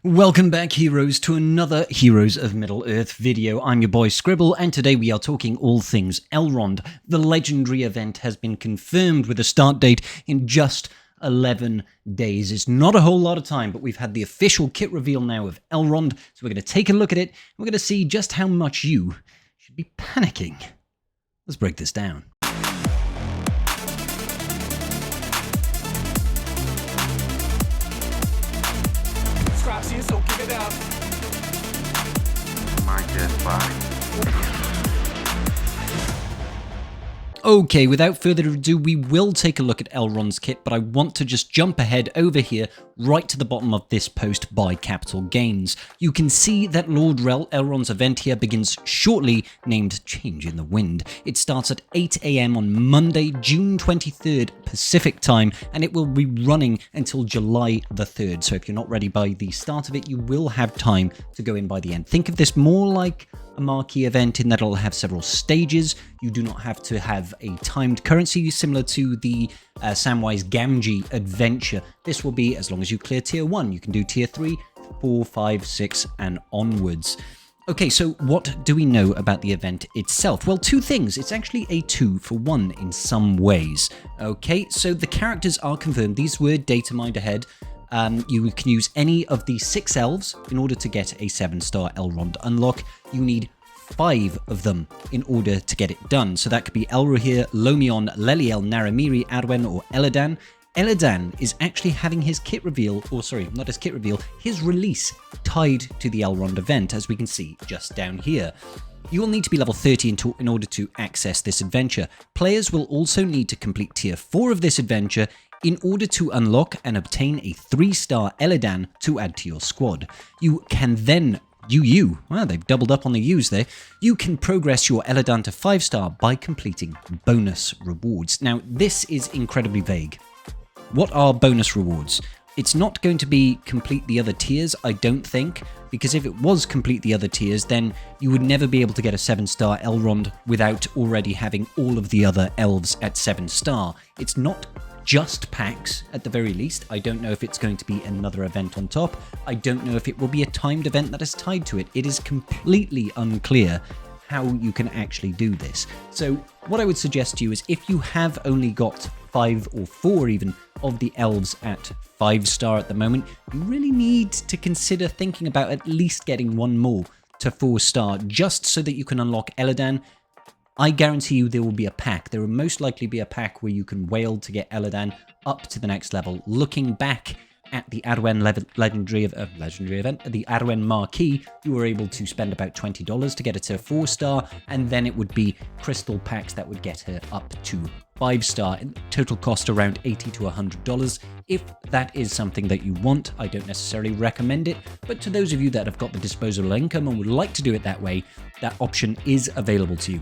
Welcome back, heroes, to another Heroes of Middle-earth video. I'm your boy Scribble, and today we are talking all things Elrond. The legendary event has been confirmed with a start date in just 11 days. It's not a whole lot of time, but we've had the official kit reveal now of Elrond, so we're going to take a look at it, and we're going to see just how much you should be panicking. Let's break this down. So give it up. My dead body. Okay, without further ado, we will take a look at Elrond's kit, but I want to just jump ahead over here, right to the bottom of this post by APGAINS. You can see that Lord Elrond's event here begins shortly, named Change in the Wind. It starts at 8 AM on Monday, June 23rd Pacific time, and it will be running until July the 3rd. So if you're not ready by the start of it, you will have time to go in by the end. Think of this more like a marquee event in that it'll have several stages. You do not have to have a timed currency similar to the Samwise Gamgee adventure. This will be as long as you clear tier 1. You can do tier 3, 4, 5, 6 and onwards. Okay, so what do we know about the event itself? Well, two things. It's actually a 2-for-1 in some ways. Okay, so the characters are confirmed. These were data mined ahead. You can use any of the 6 elves in order to get a 7-star Elrond unlock. You need 5 of them in order to get it done. So that could be Elrohir, Lomion, Leliel, Naramiri, Arwen, or Elladan. Elladan is actually having his kit reveal, or sorry, not his kit reveal, his release tied to the Elrond event, as we can see just down here. You will need to be level 30 in order to access this adventure. Players will also need to complete tier 4 of this adventure in order to unlock and obtain a 3-star Elladan to add to your squad. You can then, wow, they've doubled up on the U's there. You can progress your Elladan to 5-star by completing bonus rewards. Now, this is incredibly vague. What are bonus rewards? It's not going to be complete the other tiers, I don't think, because if it was complete the other tiers, then you would never be able to get a 7-star Elrond without already having all of the other elves at 7-star. It's not just packs, at the very least. I don't know if it's going to be another event on top. I don't know if it will be a timed event that is tied to it. It is completely unclear how you can actually do this. So what I would suggest to you is if you have only got 5 or 4 even of the elves at 5-star at the moment, you really need to consider thinking about at least getting one more to 4-star just so that you can unlock Elladan. I guarantee you there will be a pack. There will most likely be a pack where you can whale to get Elladan up to the next level. Looking back at the Arwen legendary event, the Arwen Marquee, you were able to spend about $20 to get it to 4-star, and then it would be crystal packs that would get her up to 5-star. Total cost around $80 to $100. If that is something that you want, I don't necessarily recommend it, but to those of you that have got the disposable income and would like to do it that way, that option is available to you.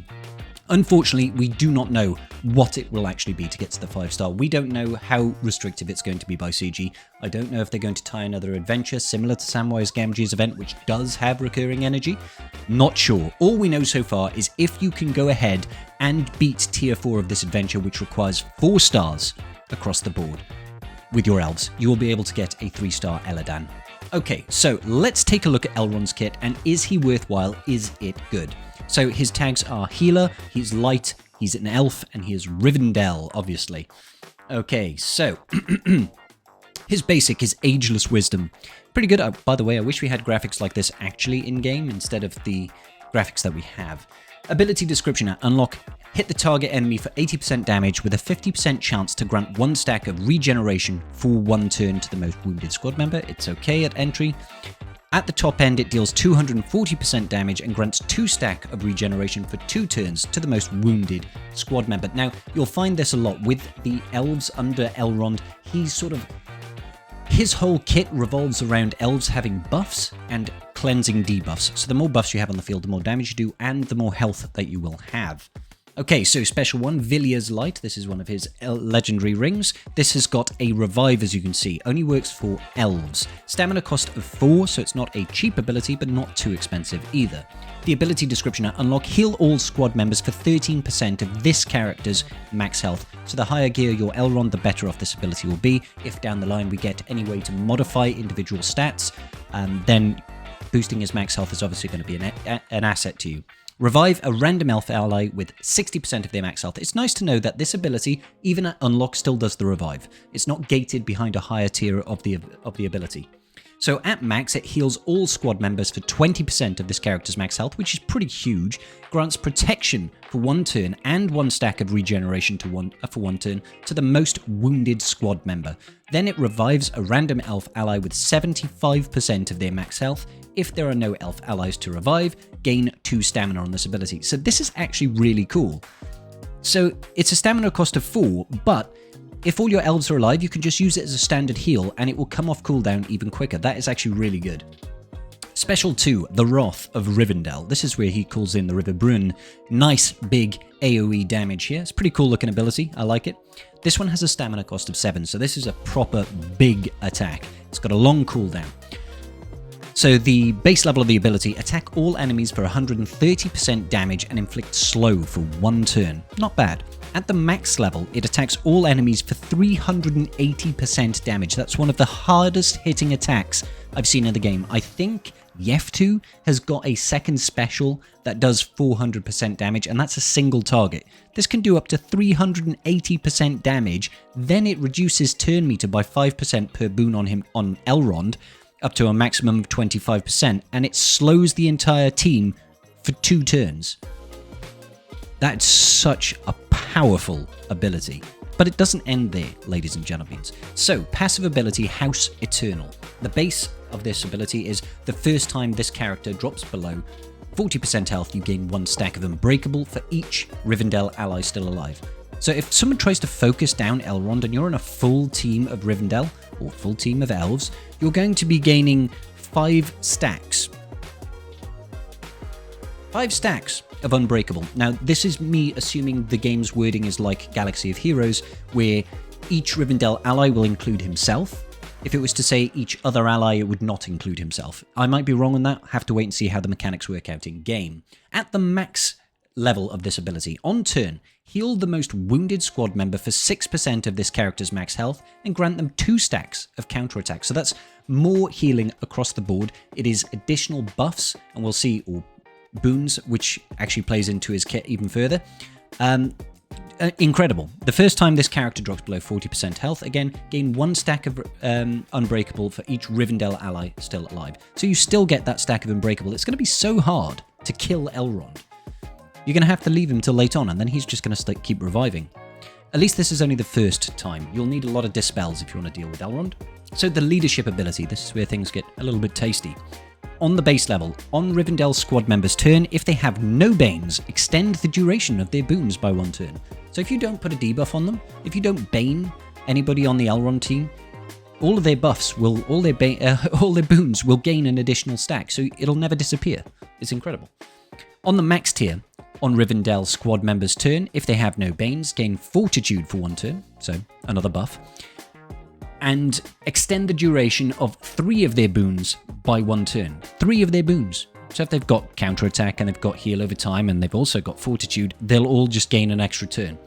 Unfortunately, we do not know what it will actually be to get to the 5-star. We don't know how restrictive it's going to be by CG. I don't know if they're going to tie another adventure similar to Samwise Gamgee's event, which does have recurring energy. Not sure. All we know so far is if you can go ahead and beat tier 4 of this adventure, which requires 4 stars across the board with your elves, you will be able to get a 3-star Elladan. Okay, so let's take a look at Elrond's kit, and is he worthwhile? Is it good? So his tags are Healer, he's Light, he's an Elf, and he is Rivendell, obviously. Okay, so his basic is Ageless Wisdom. Pretty good. By the way, I wish we had graphics like this actually in-game instead of the graphics that we have. Ability description: unlock, hit the target enemy for 80% damage with a 50% chance to grant 1 stack of regeneration for 1 turn to the most wounded squad member. It's okay at entry. At the top end, it deals 240% damage and grants 2 stack of regeneration for 2 turns to the most wounded squad member. Now, you'll find this a lot with the elves under Elrond. His whole kit revolves around elves having buffs and cleansing debuffs. So the more buffs you have on the field, the more damage you do and the more health that you will have. Okay, so special one, Villiers Light. This is one of his legendary rings. This has got a revive, as you can see. Only works for elves. Stamina cost of 4, so it's not a cheap ability, but not too expensive either. The ability description at unlock, heal all squad members for 13% of this character's max health. So the higher gear your Elrond, the better off this ability will be. If down the line we get any way to modify individual stats, then boosting his max health is obviously going to be an asset to you. Revive a random elf ally with 60% of their max health. It's nice to know that this ability, even at unlock, still does the revive. It's not gated behind a higher tier of the ability. So at max, it heals all squad members for 20% of this character's max health, which is pretty huge. Grants protection for 1 turn and 1 stack of regeneration for 1 turn to the most wounded squad member. Then it revives a random elf ally with 75% of their max health. If there are no elf allies to revive, gain 2 stamina on this ability. So this is actually really cool. So it's a stamina cost of 4, but if all your elves are alive, you can just use it as a standard heal and it will come off cooldown even quicker. That is actually really good. Special 2, the Wrath of Rivendell. This is where he calls in the River Brunn. Nice big AoE damage here. It's a pretty cool looking ability. I like it. This one has a stamina cost of 7, so this is a proper big attack. It's got a long cooldown. So the base level of the ability, attack all enemies for 130% damage and inflict slow for 1 turn. Not bad. At the max level, it attacks all enemies for 380% damage. That's one of the hardest hitting attacks I've seen in the game. I think Yeftu has got a second special that does 400% damage, and that's a single target. This can do up to 380% damage, then it reduces turn meter by 5% per boon on Elrond, up to a maximum of 25%, and it slows the entire team for 2 turns. That's such a powerful ability. But it doesn't end there, ladies and gentlemen. So, passive ability, House Eternal. The base of this ability is the first time this character drops below 40% health, you gain 1 stack of Unbreakable for each Rivendell ally still alive. So if someone tries to focus down Elrond and you're on a full team of Rivendell, or full team of elves, you're going to be gaining 5 stacks. 5 stacks of Unbreakable. Now, this is me assuming the game's wording is like Galaxy of Heroes, where each Rivendell ally will include himself. If it was to say each other ally, it would not include himself. I might be wrong on that. Have to wait and see how the mechanics work out in game. At the max level of this ability, on turn, heal the most wounded squad member for 6% of this character's max health and grant them 2 stacks of counterattack. So that's more healing across the board. It is additional buffs, and we'll see, or boons, which actually plays into his kit even further. Incredible. The first time this character drops below 40% health, again, gain 1 stack of Unbreakable for each Rivendell ally still alive. So you still get that stack of Unbreakable. It's going to be so hard to kill Elrond. You're going to have to leave him till late on, and then he's just going to keep reviving. At least this is only the first time. You'll need a lot of dispels if you want to deal with Elrond. So the leadership ability, this is where things get a little bit tasty. On the base level, on Rivendell squad members' turn, if they have no Banes, extend the duration of their boons by 1 turn. So if you don't put a debuff on them, if you don't Bane anybody on the Elrond team, all of their buffs will, all their boons will gain an additional stack, so it'll never disappear. It's incredible. On the max tier, on Rivendell squad members' turn, if they have no Banes, gain Fortitude for 1 turn, so another buff, and extend the duration of 3 of their boons by 1 turn. 3 of their boons. So if they've got counterattack and they've got heal over time and they've also got fortitude, they'll all just gain an extra turn.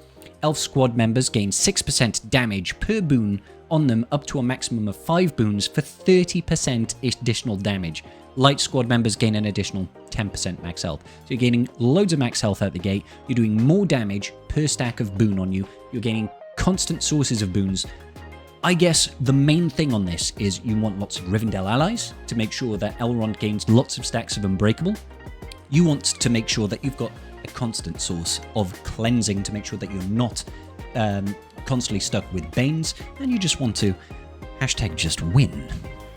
Elf squad members gain 6% damage per boon on them up to a maximum of 5 boons for 30% additional damage. Light squad members gain an additional 10% max health. So you're gaining loads of max health out the gate, you're doing more damage per stack of boon on you, you're gaining constant sources of boons. I guess the main thing on this is you want lots of Rivendell allies to make sure that Elrond gains lots of stacks of Unbreakable. You want to make sure that you've got a constant source of cleansing to make sure that you're not constantly stuck with Banes, and you just want to #just win.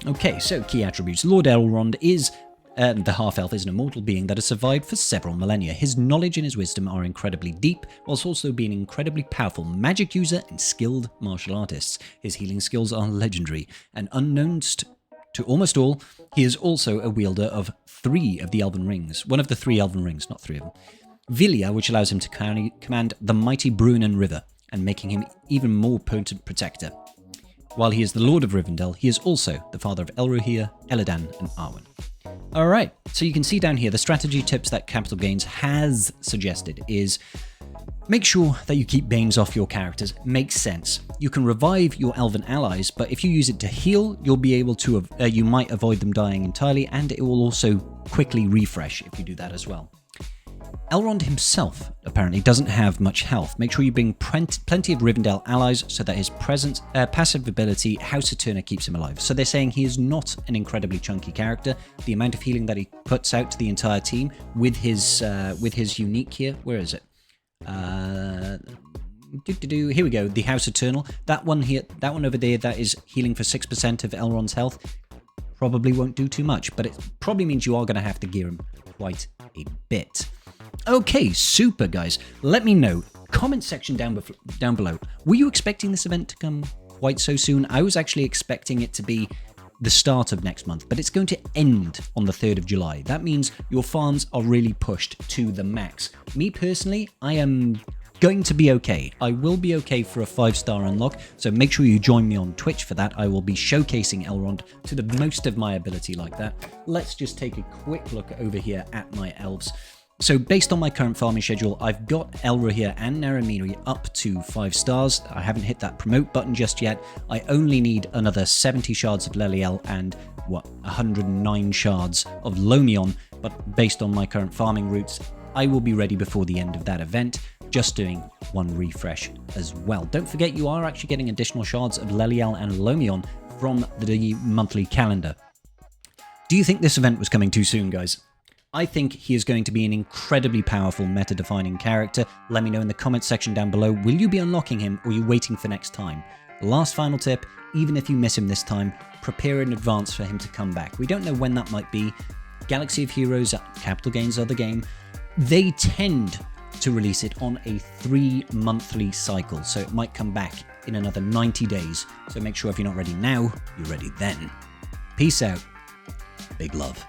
Okay, so key attributes. Lord Elrond is the half-elf is an immortal being that has survived for several millennia. His knowledge and his wisdom are incredibly deep, whilst also being an incredibly powerful magic user and skilled martial artist. His healing skills are legendary, and unknown to almost all, he is also a wielder of 3 of the Elven Rings. One of the 3 Elven Rings, not 3 of them. Vilya, which allows him to command the mighty Bruinen River and making him even more potent protector. While he is the Lord of Rivendell, he is also the father of Elrohir, Elladan, and Arwen. Alright, so you can see down here the strategy tips that Capital Gains has suggested is make sure that you keep Banes off your characters. Makes sense. You can revive your elven allies, but if you use it to heal, you'll be able to, you might avoid them dying entirely, and it will also quickly refresh if you do that as well. Elrond himself apparently doesn't have much health. Make sure you bring plenty of Rivendell allies so that his passive ability, House Eterna, keeps him alive. So they're saying he is not an incredibly chunky character. The amount of healing that he puts out to the entire team with his unique here, where is it? Here we go, the House Eternal. That one here, that one over there, that is healing for 6% of Elrond's health. Probably won't do too much, but it probably means you are going to have to gear him quite a bit. Okay, super guys. Let me know. Comment section down below. Were you expecting this event to come quite so soon? I was actually expecting it to be the start of next month, but it's going to end on the 3rd of July. That means your farms are really pushed to the max. Me personally, I am going to be okay. I will be okay for a 5-star unlock, so make sure you join me on Twitch for that. I will be showcasing Elrond to the most of my ability like that. Let's just take a quick look over here at my elves. So based on my current farming schedule, I've got Elrohir and Naramiri up to 5 stars. I haven't hit that promote button just yet. I only need another 70 shards of Leliel and 109 shards of Lomion, but based on my current farming routes, I will be ready before the end of that event, just doing one refresh as well. Don't forget you are actually getting additional shards of Leliel and Lomion from the monthly calendar. Do you think this event was coming too soon, guys? I think he is going to be an incredibly powerful meta-defining character. Let me know in the comments section down below. Will you be unlocking him, or are you waiting for next time? Last final tip, even if you miss him this time, prepare in advance for him to come back. We don't know when that might be. Galaxy of Heroes, Capital Gains other game, they tend to release it on a 3-monthly cycle, so it might come back in another 90 days. So make sure if you're not ready now, you're ready then. Peace out. Big love.